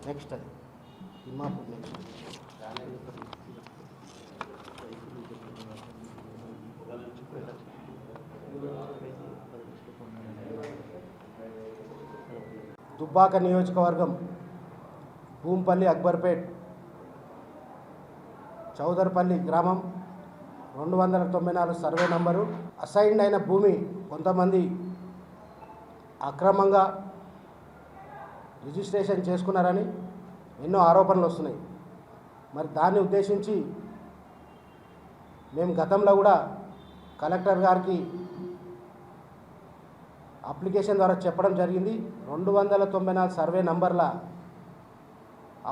Next అది Thimmapur next Dubbaka నియోజకవర్గం భూంపల్లి అక్బర్పేట్ చౌదర్పల్లి గ్రామం 294 సర్వే నంబరు అసైన్డ్ అయిన భూమి కొంతమంది అక్రమంగా రిజిస్ట్రేషన్ చేసుకున్నారని ఎన్నో ఆరోపణలు వస్తున్నాయి. మరి దాన్ని ఉద్దేశించి మేము గతంలో కూడా కలెక్టర్ గారికి అప్లికేషన్ ద్వారా చెప్పడం జరిగింది. 294 సర్వే నంబర్ల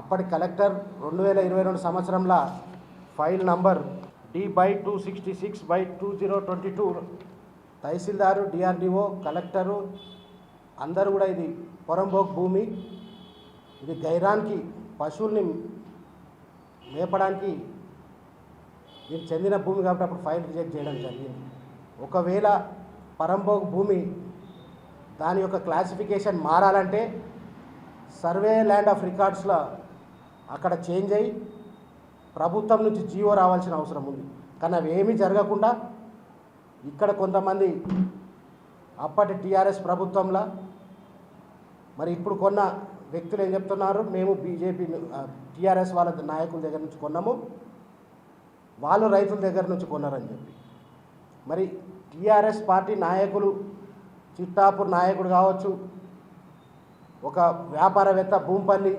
అప్పటి కలెక్టర్ 2022 సంవత్సరంలో file number D/266/2022 tahsildar, DRDO, collector అందరూ కూడా ఇది పొరంబోక్ భూమి, ఇది గైరాన్కి పశువుల్ని మేపడానికి దీనికి చెందిన భూమి కాబట్టి అప్పుడు ఫైల్ రిజెక్ట్ చేయడం జరిగింది. ఒకవేళ పరంబోక్ భూమి దాని యొక్క క్లాసిఫికేషన్ మారాలంటే సర్వే ల్యాండ్ ఆఫ్ రికార్డ్స్లో అక్కడ చేంజ్ అయ్యి ప్రభుత్వం నుంచి జీవో రావాల్సిన అవసరం ఉంది. కానీ అవి ఏమీ జరగకుండా ఇక్కడ కొంతమంది అప్పటి టీఆర్ఎస్ ప్రభుత్వంలో మరి ఇప్పుడు కొన్న వ్యక్తులు ఏం చెప్తున్నారు, మేము బీజేపీ టీఆర్ఎస్ వాళ్ళ నాయకుల దగ్గర నుంచి కొన్నాము, వాళ్ళు రైతుల దగ్గర నుంచి కొన్నారని చెప్పి. మరి టీఆర్ఎస్ పార్టీ నాయకులు, చిట్టాపూర్ నాయకుడు కావచ్చు, ఒక వ్యాపారవేత్త భూంపల్లి,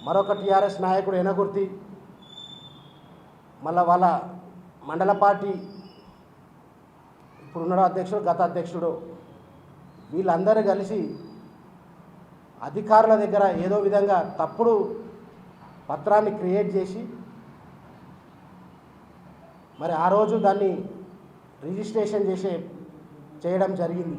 మరొక టీఆర్ఎస్ నాయకుడు ఎనగుర్తి, మళ్ళీ వాళ్ళ మండల పార్టీ ఇప్పుడున్న అధ్యక్షుడు, గత అధ్యక్షుడు, వీళ్ళందరూ కలిసి అధికారుల దగ్గర ఏదో విధంగా తప్పుడు పత్రాన్ని క్రియేట్ చేసి మరి ఆ రోజు దాన్ని రిజిస్ట్రేషన్ చేయడం జరిగింది.